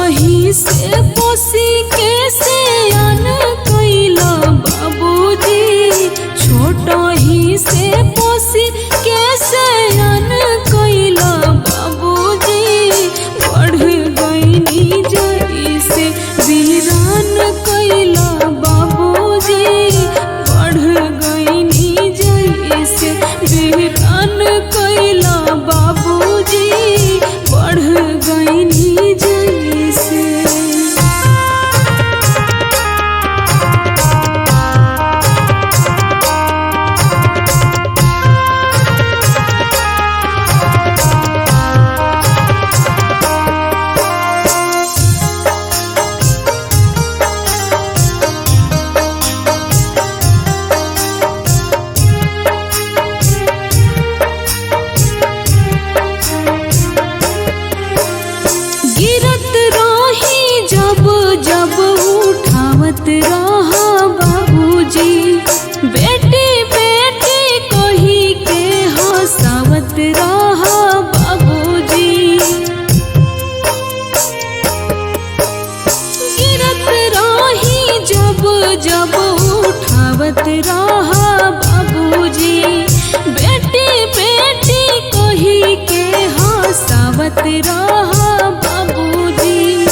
ही से पोसी के सयान कैला बाबूजी, छोटा ही से पोसी के सयान कैला बाबूजी। बढ़ गईनी जैसे वीरान कैला बाबूजी, बढ़ गईनी जैसे वीरान कैला बाबूजी, बढ़ गईनी जैसे। गिरत रही जब जब उठावत रहा बाबूजी, बेटी बेटी कही के हंसावत रहा बाबूजी। गिरत रही जब जब उठावत रहा बाबूजी, बेटी बेटी कही के हंसावत रहा बाबूजी।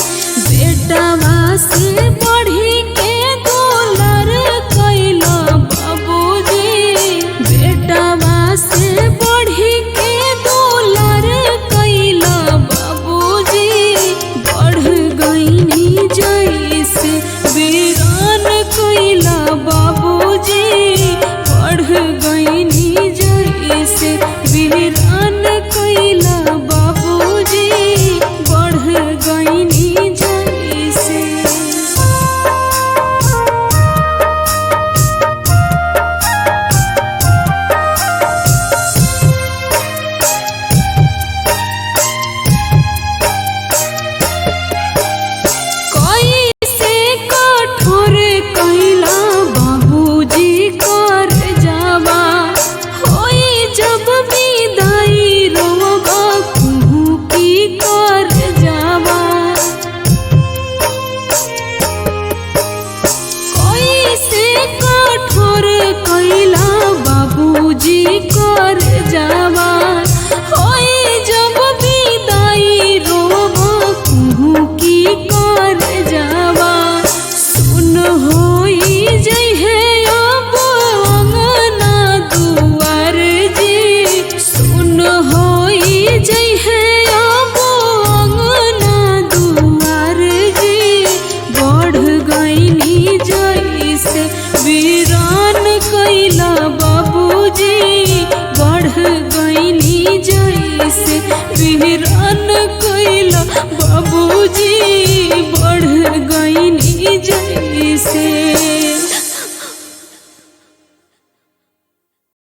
बेटावा से बढ़ी के दुलार कैला बाबूजी, बेटावा से बढ़ी के दुलार कैला बाबूजी। बढ़ गईनी जैसे वीरान कैला बाबूजी, बढ़ गईनी जैसे वीरान कैला बाबूजी, बढ़ गईनी जैसे। कैसे कठोर कैला बाबूजी कर जावा, होई जब विदाई रोगा कुहू की कर जावा। कैसे कठोर कैला बाबूजी कर जावा, होई जब विदाई रोगा कुहू की कर जावा। सुन होई जइहे अब अंगना दुआर जी, सुन होई जइहे अब अंगना दुआर जी। बढ़ गईनी जैसे वीरान कैला बाबूजी, बढ़ गईनी जैसे वीरान कैला बाबूजी, बढ़ गईनी जैसे।